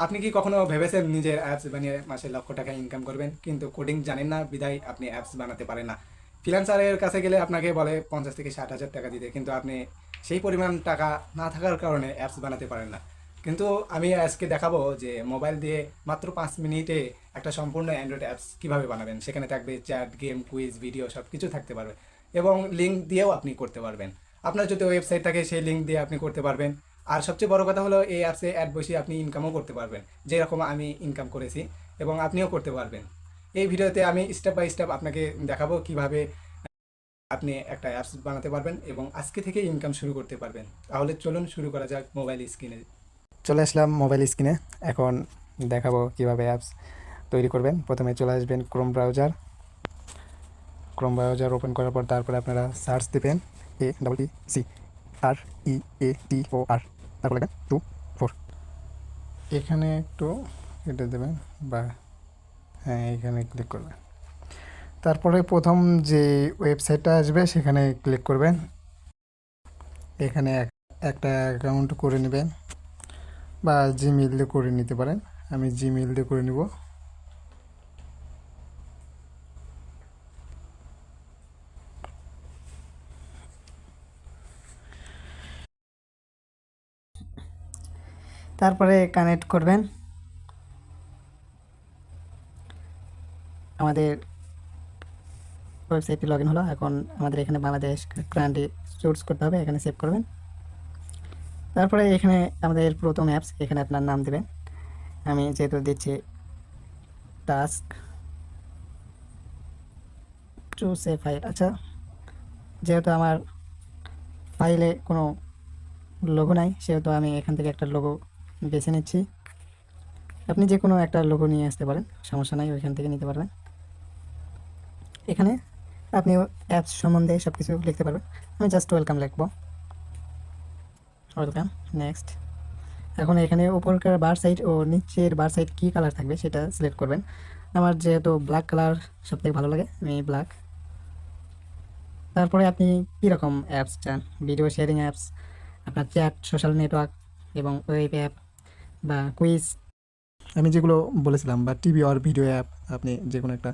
আপনি কি কখনো ভেবেছেন নিজের অ্যাপস বানিয়ে মাসে লক্ষ টাকা ইনকাম করবেন, কিন্তু কোডিং জানেন না বিদায় আপনি অ্যাপস বানাতে পারেন না? ফ্রিল্যান্সারের কাছে গেলে আপনাকে বলে 50 থেকে 60 হাজার টাকা দিতে, কিন্তু আপনি সেই পরিমাণ টাকা না থাকার কারণে অ্যাপস বানাতে পারেন না। কিন্তু আমি আজকে দেখাবো যে মোবাইল দিয়ে মাত্র 5 মিনিটে একটা সম্পূর্ণ অ্যান্ড্রয়েড অ্যাপস কীভাবে বানাবেন। সেখানে থাকবে চ্যাট, গেম, কুইজ, ভিডিও সব কিছু থাকতে পারবে, এবং লিঙ্ক দিয়েও আপনি করতে পারবেন। আপনার যদি ওয়েবসাইট থাকে সেই লিঙ্ক দিয়ে আপনি করতে পারবেন। আর সবচেয়ে বড় কথা হলো এই অ্যাপসে অ্যাড বসিয়ে আপনি ইনকামও করতে পারবেন, যেরকম আমি ইনকাম করেছি, এবং আপনিও করতে পারবেন। এই ভিডিওতে আমি স্টেপ বাই স্টেপ আপনাকে দেখাবো কিভাবে আপনি একটা অ্যাপস বানাতে পারবেন এবং আজকে থেকে ইনকাম শুরু করতে পারবেন। তাহলে চলুন শুরু করা যাক। মোবাইল স্ক্রিনে চলে আসলাম। মোবাইল স্ক্রিনে এখন দেখাবো কিভাবে অ্যাপস তৈরি করবেন। প্রথমে চলে আসবেন ক্রোম ব্রাউজার ওপেন করার পর তারপরে আপনারা সার্চ দেবেন ACREATOR, তারপর লিখবেন 24। এখানে একটু এটা দেবেন, বা হ্যাঁ এখানে ক্লিক করবেন। তারপরে প্রথম যে ওয়েবসাইটটা আসবে সেখানে ক্লিক করবেন। এখানে একটা অ্যাকাউন্ট করে নেবেন, বা জিমেইল দিয়ে করে নিতে পারেন। আমি জিমেইল দিয়ে করে নিব। তারপরে কানেক্ট করবেন। আমাদের ওয়েবসাইটটি লগ ইন হলো। এখন আমাদের এখানে বাংলাদেশ কান্ট্রি চুজ করতে হবে, এখানে সেভ করবেন। তারপরে এখানে আমাদের প্রথম অ্যাপস, এখানে আপনার নাম দেবেন। আমি যেহেতু দিচ্ছি টাস্ক টু সেভ ফাইল। আচ্ছা, যেহেতু আমার ফাইলে কোনো লোগো নাই, সেহেতু আমি এখান থেকে একটা লোগো বেছে নিচ্ছি। আপনি যে কোনো একটা লোগো নিয়ে আসতে পারেন, সমস্যা নাই, ওইখান থেকে নিতে পারবেন। এখানে আপনি অ্যাপস সম্বন্ধে সব কিছু লিখতে পারবেন। আমি জাস্ট ওয়েলকাম লিখবো, ওয়েলকাম, নেক্সট। এখন এখানে উপরকার বার সাইড ও নিচের বার সাইড কী কালার থাকবে সেটা সিলেক্ট করবেন। আমার যেহেতু ব্ল্যাক কালার সবথেকে ভালো লাগে, আমি ব্ল্যাক। তারপরে আপনি কীরকম অ্যাপস চান, ভিডিও শেয়ারিং অ্যাপস, আপনার চ্যাট, সোশ্যাল নেটওয়ার্ক এবং ওয়েব অ্যাপ বা কুইজ, আমি যেগুলো বলেছিলাম, বা টিভি আর ভিডিও অ্যাপ, আপনি যে কোনো একটা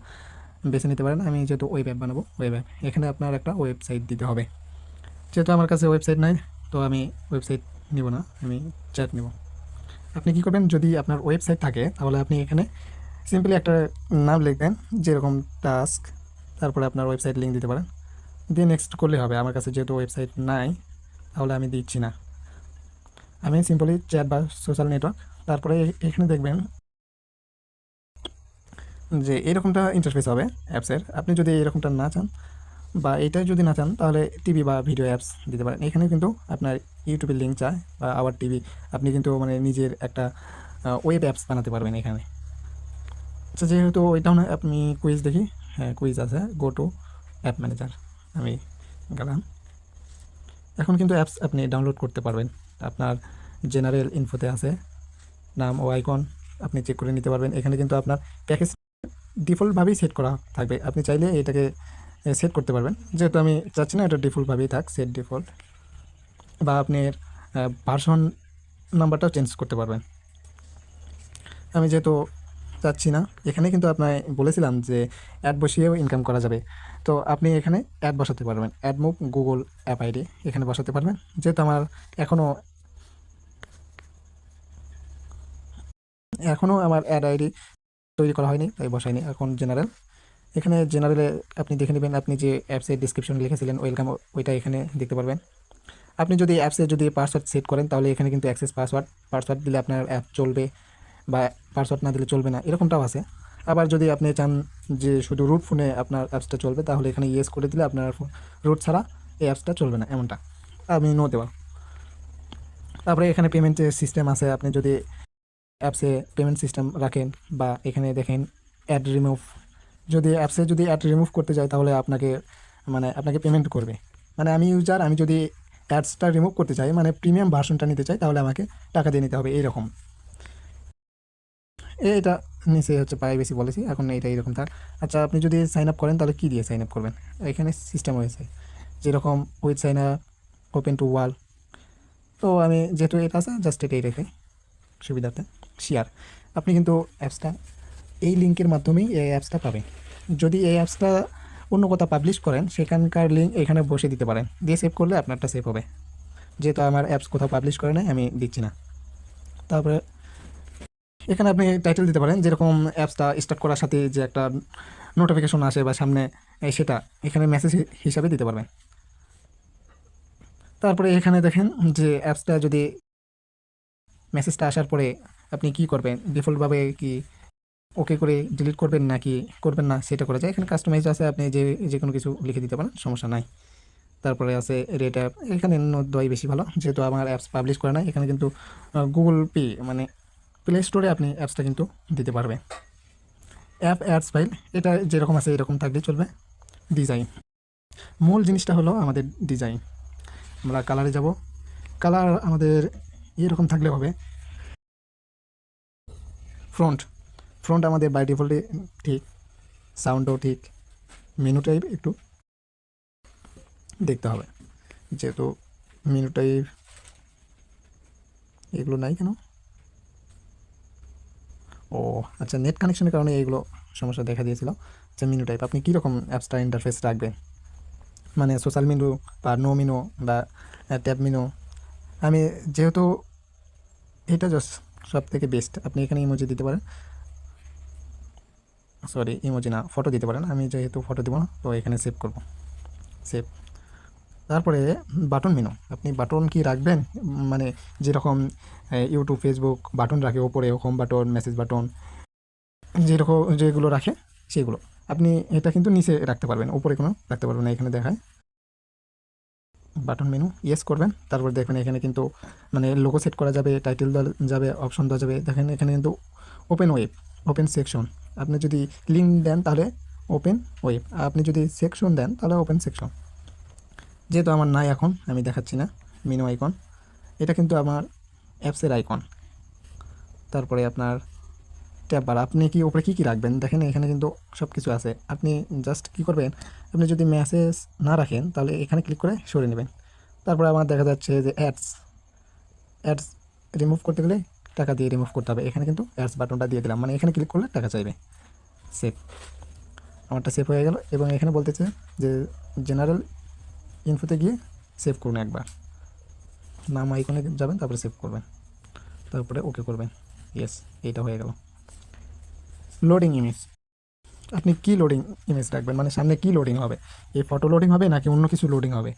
বেছে নিতে পারেন। আমি যেহেতু ওয়েব অ্যাপ বানাবো, ওয়েব অ্যাপ, এখানে আপনার একটা ওয়েবসাইট দিতে হবে। যেহেতু আমার কাছে ওয়েবসাইট নাই, তো আমি ওয়েবসাইট নিব না, আমি চ্যাট নিব। আপনি কী করবেন, যদি আপনার ওয়েবসাইট থাকে তাহলে আপনি এখানে সিম্পলি একটা নাম লিখবেন, যেরকম টাস্ক, তারপরে আপনার ওয়েবসাইট লিঙ্ক দিতে পারেন, দিয়ে নেক্সট করলে হবে। আমার কাছে যেহেতু ওয়েবসাইট নাই, তাহলে আমি দিচ্ছি না। আমি সিম্পলি চ্যাট বা সোশ্যাল নেটওয়ার্ক, তারপরে এখানে দেখবেন যে এরকমটা ইন্টারফেস হবে অ্যাপসের। আপনি যদি এরকমটা না চান, বা এইটাই যদি না চান, তাহলে টিভি বা ভিডিও অ্যাপস দিতে পারেন। এখানে কিন্তু আপনার ইউটিউবের লিঙ্ক চায়, বা আবার টিভি, আপনি কিন্তু মানে নিজের একটা ওয়েব অ্যাপস বানাতে পারবেন এখানে। আচ্ছা, যেহেতু ওইটাও না, আপনি কুইজ দেখি। হ্যাঁ, কুইজ আছে, গো টু অ্যাপ ম্যানেজার, আমি গেলাম। এখন কিন্তু অ্যাপস আপনি ডাউনলোড করতে পারবেন। আপনার জেনারেল ইনফোতে আছে, নাম ও আইকন আপনি চেক করে নিতে পারবেন। এখানে কিন্তু আপনার প্যাকেজ ডিফল্টভাবেই সেট করা থাকবে, আপনি চাইলে এটাকে সেট করতে পারবেন। যেহেতু আমি চাচ্ছি না, এটা ডিফল্টভাবেই থাক, সেট ডিফল্ট। বা আপনার ভার্সন নাম্বারটাও চেঞ্জ করতে পারবেন। আমি যেহেতু চাচ্ছি না, এখানে কিন্তু আপনার বলেছিলাম যে অ্যাড বসিয়েও ইনকাম করা যাবে। তো আপনি এখানে অ্যাড বসাতে পারবেন, AdMob Google app ID এখানে বসাতে পারবেন। যেহেতু আমার এখনও আমার অ্যাড আইডি তৈরি করা হয়নি, তাই বসাইনি। এখন জেনারেল, এখানে জেনারেলে আপনি দেখে নেবেন, আপনি যে অ্যাপসের ডিসক্রিপশন লিখেছিলেন ওয়েলকাম, ওইটা এখানে দেখতে পারবেন। আপনি যদি অ্যাপসে যদি পাসওয়ার্ড সেট করেন, তাহলে এখানে কিন্তু অ্যাক্সেস পাসওয়ার্ড দিলে আপনার অ্যাপ চলবে, বা পাসওয়ার্ড না দিলে চলবে না, এরকমটাও আছে। আবার যদি আপনি চান যে শুধু রুট ফোনে আপনার অ্যাপসটা চলবে, তাহলে এখানে ইয়েস করে দিলে আপনার রুট ছাড়া এই অ্যাপসটা চলবে না, এমনটা আমি নো দেওয়া। তারপরে এখানে পেমেন্টের সিস্টেম আছে, আপনি যদি অ্যাপসে পেমেন্ট সিস্টেম রাখেন, বা এখানে দেখেন অ্যাড রিমুভ, যদি অ্যাপসে যদি অ্যাড রিমুভ করতে চাই, তাহলে আপনাকে পেমেন্ট করবে। মানে আমি ইউজার, আমি যদি অ্যাডসটা রিমুভ করতে চাই, মানে প্রিমিয়াম ভার্সনটা নিতে চাই, তাহলে আমাকে টাকা দিয়ে নিতে হবে, এইরকম। এটা নিচে হচ্ছে প্রাইভেসি পলিসি, এখন এটা এরকম থাক। আচ্ছা, আপনি যদি সাইন আপ করেন, তাহলে কী দিয়ে সাইন আপ করবেন? এখানে সিস্টেম হয়েছে, যেরকম with sign up, open to wall. তো আমি যেহেতু এটা আছে, জাস্ট এটাই রেখে সুবিধার্থে। শেয়ার, আপনি কিন্তু অ্যাপসটা এই লিঙ্কের মাধ্যমেই এই অ্যাপসটা পাবেন। যদি এই অ্যাপসটা অন্য কোথাও পাবলিশ করেন, সেখানকার লিঙ্ক এখানে বসে দিতে পারেন, দিয়ে সেভ করলে আপনারটা সেভ হবে। যেহেতু আমার অ্যাপস কোথাও পাবলিশ করে নাই, আমি দিচ্ছি না। তারপরে এখানে আপনি টাইটেল দিতে পারেন, যেরকম অ্যাপসটা স্টার্ট করার সাথে যে একটা নোটিফিকেশন আসে বা সামনে, সেটা এখানে মেসেজ হিসাবে দিতে পারবেন। তারপরে এখানে দেখেন যে অ্যাপসটা যদি মেসেজটা আসার পরে আপনি কি করবেন, ডিফল্টভাবে কি ওকে করে ডিলিট করবেন নাকি করবেন না, সেটা করা যায়। এখানে কাস্টমাইজ আছে, আপনি যে কোনো কিছু লিখে দিতে পারেন, সমস্যা নাই। তারপরে আছে রেট অ্যাপ, এখানে দেওয়াই বেশি ভালো, যেহেতু আমার অ্যাপস পাবলিশ করে না। এখানে কিন্তু গুগল পে মানে প্লে স্টোরে আপনি অ্যাপসটা কিন্তু দিতে পারবেন। অ্যাপ অ্যাডস ফাইল, এটা যেরকম আছে এরকম থাকলেই চলবে। ডিজাইন, মূল জিনিসটা হলো আমাদের ডিজাইন। আমরা কালারে যাব, কালার আমাদের এরকম থাকলে হবে। ফ্রন্ট, ফ্রন্ট আমাদের বাই ডিফল্টে ঠিক, সাউন্ডও ঠিক, মেনু টাইপ একটু দেখতে হবে, যেহেতু মেনু টাইপ এগুলো নাই কেন। ও আচ্ছা, নেট কানেকশনের কারণে এইগুলো সমস্যা দেখা দিয়েছিল। আচ্ছা, মেনু টাইপ আপনি কীরকম অ্যাপসটা ইন্টারফেস রাখবেন, মানে সোশ্যাল মেনু বা নো মেনু বা ট্যাব মেনু। আমি যেহেতু এটা জাস্ট সব থেকে বেস্ট, আপনি এখানে ইমোজি দিতে পারেন, সরি ইমোজি না, ফটো দিতে পারেন। আমি যেহেতু ফটো দেবো না, তো এখানে সেভ করব, সেভ। তারপরে বাটন মেনু, আপনি বাটন কি রাখবেন, মানে যেরকম ইউটিউব ফেসবুক বাটন রাখে ওপরে, হোম বাটন, মেসেজ বাটন, যেরকম যেগুলো রাখে সেগুলো আপনি এটা কিন্তু নিচে রাখতে পারবেন, উপরে কোনো রাখতে পারবেন না। এখানে দেখায় বাটন মেনু, ইয়েস করবেন। তারপর দেখবেন এখানে কিন্তু মানে লোগো সেট করা যাবে, টাইটেল দেওয়া যাবে, অপশন দেওয়া যাবে। দেখেন এখানে কিন্তু ওপেন ওয়েব, ওপেন সেকশন, আপনি যদি লিঙ্ক দেন তাহলে ওপেন ওয়েব, আপনি যদি সেকশন দেন তাহলে ওপেন সেকশন। যেহেতু আমার নাই এখন, আমি দেখাচ্ছি না। মেনু আইকন, এটা কিন্তু আমার অ্যাপসের আইকন। তারপরে আপনার ট্যাব বার, আপনি কি উপরে কী কী রাখবেন, দেখেন এখানে কিন্তু সব কিছু আছে। আপনি জাস্ট কী করবেন, আপনি যদি মেসেজ না রাখেন তাহলে এখানে ক্লিক করে সরিয়ে নেবেন। তারপরে আমার দেখা যাচ্ছে যে অ্যাডস, অ্যাডস রিমুভ করতে গেলে টাকা দিয়ে রিমুভ করতে হবে। এখানে কিন্তু অ্যাডস বাটনটা দিয়ে দিলাম, মানে এখানে ক্লিক করলে টাকা চাইবে। সেভ, আমারটা সেভ হয়ে গেল। এবং এখানে বলতেছে যে জেনারেল ইনফোতে গিয়ে সেভ করুন একবার, নাম আইকনে যাবেন, তারপরে সেভ করবেন, তারপরে ওকে করবেন। ইয়েস, এইটা হয়ে গেল। লোডিং ইমেজ, আপনি কি লোডিং ইমেজ রাখবেন, মানে সামনে কি লোডিং হবে, এই ফটো লোডিং হবে নাকি অন্য কিছু লোডিং হবে।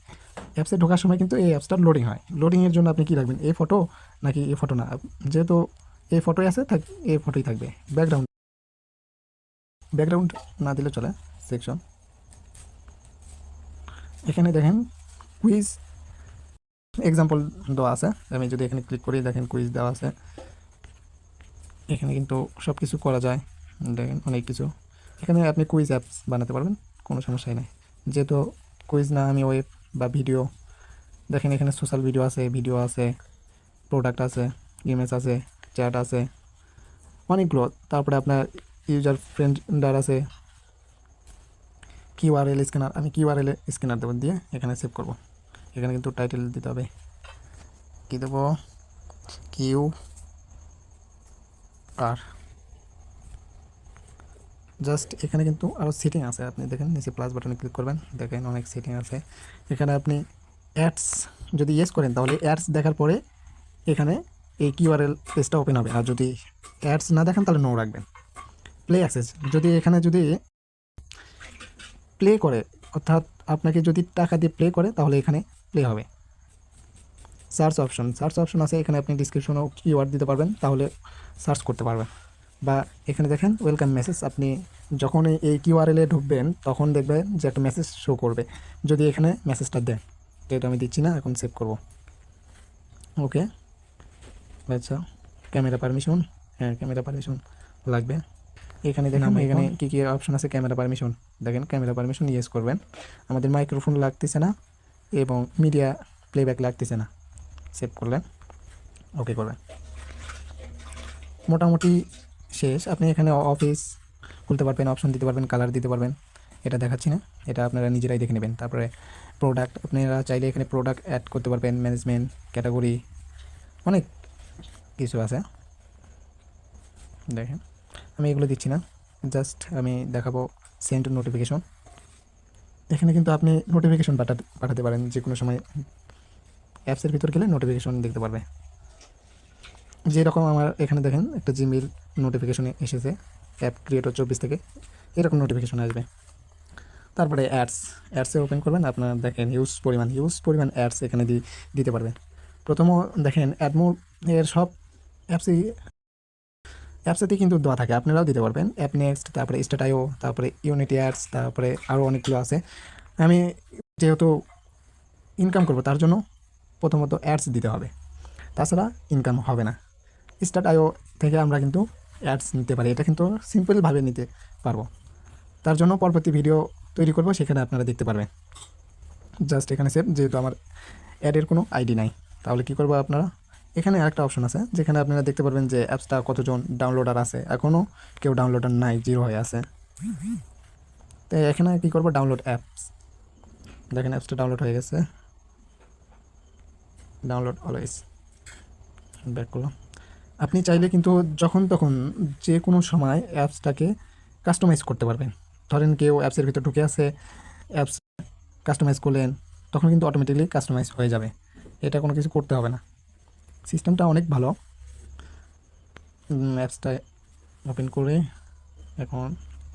অ্যাপসে ঢোকার সময় কিন্তু এই অ্যাপসটার লোডিং হয়, লোডিংয়ের জন্য আপনি কী রাখবেন, এই ফটো নাকি এই ফটো না, যেহেতু এই ফটোই আছে থাক, এই ফটোই থাকবে। ব্যাকগ্রাউন্ড, ব্যাকগ্রাউন্ড না দিলে চলে। সেকশন, এখানে দেখেন কুইজ এক্সাম্পল দেওয়া আছে। আমি যদি এখানে ক্লিক করি, দেখেন কুইজ দেওয়া আছে। এখানে কিন্তু সব কিছু করা যায়, দেখেন অনেক কিছু। এখানে আপনি কুইজ অ্যাপস বানাতে পারবেন, কোনো সমস্যাই নেই। যেহেতু কুইজ না, আমি ওয়েব বা ভিডিও, দেখেন এখানে সোশ্যাল ভিডিও আছে, প্রোডাক্ট আছে, ইমেজ আছে, চ্যাট আছে, অনেকগুলো। তারপরে আপনার ইউজার ফ্রেন্ডার আছে, কিউআরএল স্ক্যানার, আমি কিউআরএল স্ক্যানার দেবো, দিয়ে এখানে সেভ করব। এখানে কিন্তু টাইটেল দিতে হবে, কী দেবো, কিউ আর। জাস্ট এখানে কিন্তু আরও সেটিং আছে, আপনি দেখেন নিচে প্লাস বাটনে ক্লিক করবেন, দেখেন অনেক সেটিং আছে। এখানে আপনি অ্যাডস যদি ইয়েস করেন তাহলে অ্যাডস দেখার পরে এখানে এই কিউআরএল পেজটা ওপেন হবে, আর যদি অ্যাডস না দেখেন তাহলে নো রাখবেন। প্লে অ্যাক্সেস, যদি এখানে যদি প্লে করে, অর্থাৎ আপনাকে যদি টাকা দিয়ে প্লে করে তাহলে এখানে প্লে হবে। সার্চ অপশন, সার্চ অপশন আছে, এখানে আপনি ডিসক্রিপশনেও কিওয়ার্ড দিতে পারবেন, তাহলে সার্চ করতে পারবেন। বা এখানে দেখেন ওয়েলকাম মেসেজ, আপনি যখন এই কিউআরএলে ঢুকবেন তখন দেখবেন যে একটা মেসেজ শো করবে, যদি এখানে মেসেজটা দেন। তো এটা আমি দিচ্ছি না, এখন সেভ করব। ওকে, আচ্ছা ক্যামেরা পারমিশন, হ্যাঁ ক্যামেরা পারমিশন লাগবে। এখানে দেখেন এখানে কী কী অপশন আছে, ক্যামেরা পারমিশন, দেখেন ক্যামেরা পারমিশন ইয়েস করবেন। আমাদের মাইক্রোফোন লাগতেছে না এবং মিডিয়া প্লেব্যাক লাগতেছে না। সেভ করলেন, ওকে করবেন, মোটামুটি শেষ। আপনি এখানে অফিস খুলতে পারবেন, অপশন দিতে পারবেন, কালার দিতে পারবেন। এটা দেখাচ্ছি না, এটা আপনারা নিজেরাই দেখে নেবেন। তারপরে প্রোডাক্ট, আপনারা চাইলে এখানে প্রোডাক্ট অ্যাড করতে পারবেন, ম্যানেজমেন্ট, ক্যাটাগরি, অনেক কিছু আছে। দেখেন আমি এগুলো দিচ্ছি না, জাস্ট আমি দেখাবো সেন্ড নোটিফিকেশন। এখানে কিন্তু আপনি নোটিফিকেশন পাঠাতে পারেন, যে কোনো সময় অ্যাপসের ভিতর গেলে নোটিফিকেশন দেখতে পারবে। যেরকম আমার এখানে দেখেন একটা জিমেল নোটিফিকেশনে এসেছে অ্যাপ ক্রিয়েটর 24 থেকে, এরকম নোটিফিকেশন আসবে। তারপরে অ্যাডসে ওপেন করবেন, আপনার দেখেন হিউজ পরিমাণ অ্যাডস এখানে দিতে পারবেন। প্রথমও দেখেন অ্যাডমোর এর সব অ্যাপসেতেই কিন্তু দেওয়া থাকে, আপনারাও দিতে পারবেন। অ্যাপ নেক্সট, তারপরে স্ট্যাটাইও, তারপরে ইউনিটি অ্যাডস, তারপরে আরও অনেকগুলো আছে। আমি যেহেতু ইনকাম করব তার জন্য প্রথমত অ্যাডস দিতে হবে, তাছাড়া ইনকাম হবে না। স্টার্ট.io থেকে আমরা কিন্তু অ্যাডস নিতে পারি, এটা কিন্তু সিম্পলভাবে নিতে পারবো। তার জন্য পরবর্তী ভিডিও তৈরি করব, সেখানে আপনারা দেখতে পারবেন। জাস্ট এখানে সেভ, যেহেতু আমার অ্যাডের কোনো আইডি নাই, তাহলে কী করবো আপনারা, এখানে আরেকটা অপশন আছে যেখানে আপনারা দেখতে পারবেন যে অ্যাপসটা কতজন ডাউনলোডার আছে। এখনও কেউ ডাউনলোডার নাই, 0 হয়ে আছে। তো এখানে কী করবো, ডাউনলোড অ্যাপস। দেখেন অ্যাপসটা ডাউনলোড হয়ে গেছে, ডাউনলোড অলওয়েজ, ব্যাক করলাম। আপনি চাইলে কিন্তু যখন তখন যে কোনো সময় অ্যাপসটাকে কাস্টমাইজ করতে পারবেন। ধরেন কেউ অ্যাপসের ভিতর ঢুকে আছে, অ্যাপস কাস্টমাইজ করলেন, তখন কিন্তু অটোমেটিকলি কাস্টমাইজ হয়ে যাবে, এটা কোনো কিছু করতে হবে না। সিস্টেমটা অনেক ভালো। অ্যাপসটা ওপেন করে এখন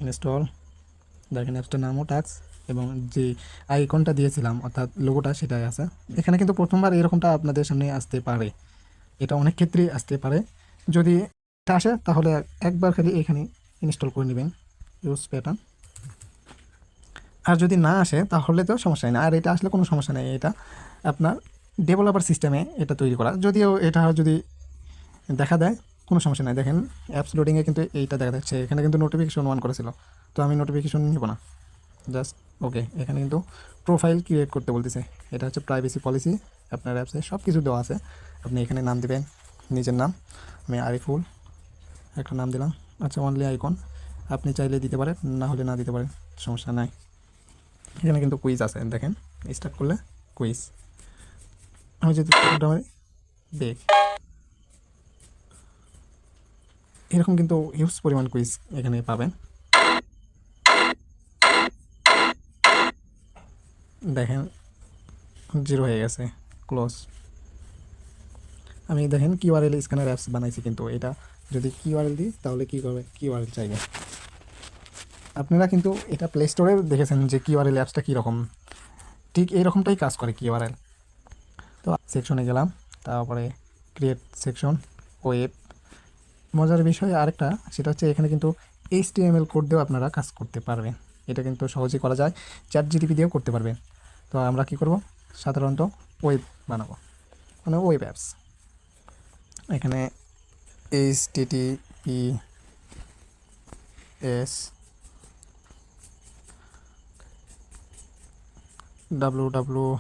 ইনস্টল, দেখেন অ্যাপসটার নামও টাক্স, এবং যে আইকনটা দিয়েছিলাম অর্থাৎ লোগোটা সেটাই আছে। এখানে কিন্তু প্রথমবার এরকমটা আপনাদের সামনে আসতে পারে, এটা অনেক ক্ষেত্রেই আসতে পারে। যদি এটা আসে তাহলে একবার খালি এখানে ইনস্টল করে নেবেন ইউজ প্যাটার্ন, আর যদি না আসে তাহলে তো সমস্যা নেই। আর এটা আসলে কোনো সমস্যা নেই, এটা আপনার ডেভেলপার সিস্টেমে এটা তৈরি করা, যদিও এটা যদি দেখা দেয় কোনো সমস্যা নেই। দেখেন অ্যাপস লোডিংয়ে কিন্তু এইটা দেখা যাচ্ছে, এখানে কিন্তু নোটিফিকেশন অন করেছিল, তো আমি নোটিফিকেশন নিব না, জাস্ট ওকে। এখানে কিন্তু প্রোফাইল ক্রিয়েট করতে বলতেছে, এটা হচ্ছে প্রাইভেসি পলিসি। আপনার অ্যাপসে সব কিছু দেওয়া আছে, আপনি এখানে নাম দেবেন, নিজের নাম, আমি আরিফুল একটা নাম দিলাম। আচ্ছা, অনলি আইকন আপনি চাইলে দিতে পারেন, না হলে না দিতে পারেন, সমস্যা নাই। এখানে কিন্তু কুইজ আছে, দেখেন স্টার্ট করলে কুইজ, আমি যদি বেগ, এরকম কিন্তু হিউজ পরিমাণ কুইজ এখানে পাবেন। দেখেন 0 হয়ে গেছে, ক্লোজ। আমি দেখেন কিউআরএল স্ক্যানার অ্যাপস বানাইছি, কিন্তু এটা যদি কিউআরএল দিই তাহলে কী করবে, কিউআরএল চাইবে। আপনারা কিন্তু এটা প্লে স্টোরে দেখেছেন যে কিউআরএল অ্যাপসটা কীরকম, ঠিক এইরকমটাই কাজ করে কিউআরএল। তো সেকশনে গেলাম, তারপরে ক্রিয়েট সেকশন, ওয়েব। মজার বিষয় আরেকটা, সেটা হচ্ছে এখানে কিন্তু HTML কোড দিয়েও আপনারা কাজ করতে পারবেন, এটা কিন্তু সহজেই করা যায়, ChatGPT দিয়েও করতে পারবেন। তো আমরা কি করব, সাধারণত ওয়েব বানাবো, মানে ওয়েব অ্যাপস। এখানে HTTPS www.com,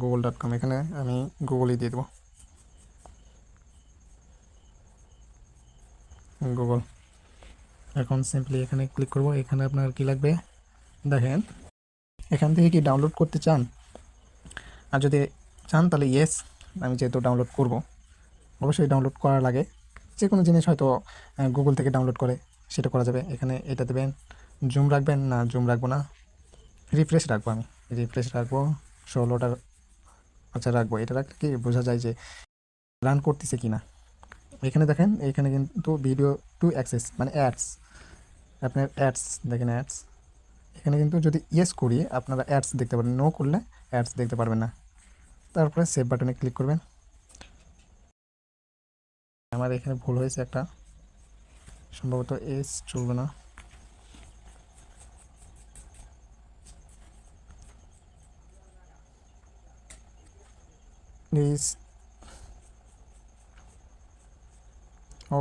google.com, এখানে আমি গুগলই দিয়ে দেবো, গুগল। এখন সিম্পলি এখানে ক্লিক করব, এখানে আপনার কি লাগবে দেখেন, এখান থেকে কি ডাউনলোড করতে চান, আর যদি চান তাহলে ইয়েস। আমি যেহেতু ডাউনলোড করব, অবশ্যই ডাউনলোড করা লাগে, যে কোনো জিনিস হয়তো গুগল থেকে ডাউনলোড করে সেটা করা যাবে। এখানে এটা দেবেন, জুম রাখবেন না জুম রাখবো না, রিফ্রেশ রাখবো, আমি রিফ্রেশ রাখবো 16টার, আচ্ছা রাখবো। এটা রাখলে কি বোঝা যায় যে রান করতেছে কি না। এখানে দেখেন, এখানে কিন্তু ভিডিও টু অ্যাক্সেস মানে অ্যাডস, আপনার অ্যাডস দেখেন অ্যাডস, এখানে কিন্তু যদি ইয়েস করি আপনারা অ্যাডস দেখতে পারবেন, নো করলে অ্যাডস দেখতে পারবেন না। তারপরে সেভ বাটনে ক্লিক করবেন। আমার এখানে ভুল হয়েছে একটা, সম্ভবত এস চলবে না, প্লিজ। ও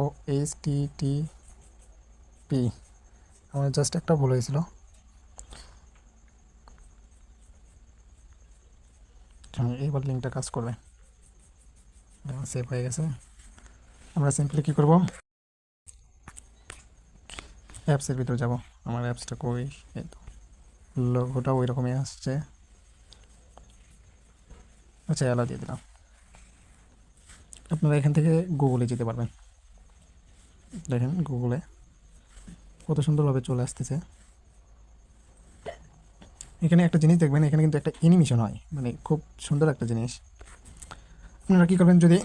HTTP, আমার জাস্ট একটা ভুল হয়েছিল। এইবার লিঙ্কটা কাজ করবে, সেভ হয়ে গেছে। আমরা সিম্পলি কী করব, অ্যাপসের ভিতরে যাব, আমার অ্যাপসটা কই, এই তো লোগোটা ওই রকমই আসছে। আচ্ছা অ্যালাউ দিয়ে দিলাম, আপনারা এখান থেকে গুগলে যেতে পারবেন। দেখেন গুগলে কত সুন্দরভাবে চলে আসতেছে। এখানে একটা জিনিস দেখবেন, এখানে কিন্তু একটা অ্যানিমেশন হয়, মানে খুব সুন্দর একটা জিনিস। আপনারা কী করবেন, যদি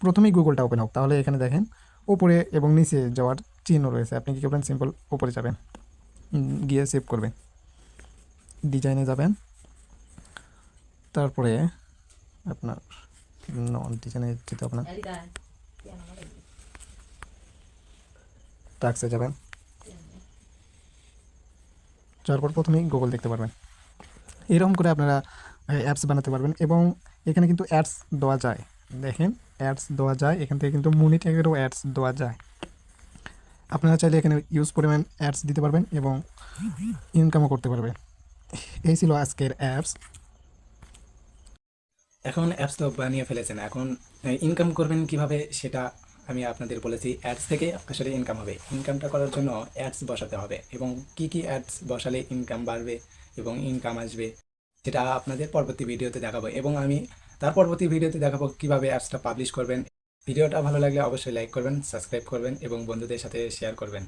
প্রথমেই গুগলটা ওপেন হোক, তাহলে এখানে দেখেন উপরে এবং নিচে যাওয়ার চিহ্ন রয়েছে। আপনি কী করবেন, সিম্পল উপরে যাবেন, গিয়ে সেভ করবেন, ডিজাইনে যাবেন, তারপরে আপনার ডিজাইনে যেতে আপনার টাক্সে যাবেন, যাওয়ার পর প্রথমেই গুগল দেখতে পারবেন। এরকম করে আপনারা অ্যাপস বানাতে পারবেন। এবং এখানে কিন্তু অ্যাডস দেওয়া যায়, দেখেন অ্যাডস দেওয়া যায়, এখান থেকে কিন্তু মনিটরেরও অ্যাডস দেওয়া যায়। আপনারা চাইলে এখানে ইউজ পরিমাণ অ্যাডস দিতে পারবেন এবং ইনকামও করতে পারবেন। এই ছিল আজকের অ্যাপস। এখন অ্যাপস তো বানিয়ে ফেলেছেন, এখন ইনকাম করবেন কিভাবে সেটা আমি আপনাদের বলেছি। অ্যাডস থেকে আসলে ইনকাম হবে। ইনকামটা করার জন্য অ্যাডস বসাতে হবে, এবং কি কি অ্যাডস বসালে ইনকাম বাড়বে এবং ইনকাম আসবে সেটা আপনাদের পরবর্তী ভিডিওতে দেখাবো। এবং আমি তার পরবর্তী ভিডিওতে দেখাবো কিভাবে অ্যাপসটা পাবলিশ করবেন। ভিডিওটা ভালো লাগলে অবশ্যই লাইক করবেন, সাবস্ক্রাইব করবেন এবং বন্ধুদের সাথে শেয়ার করবেন।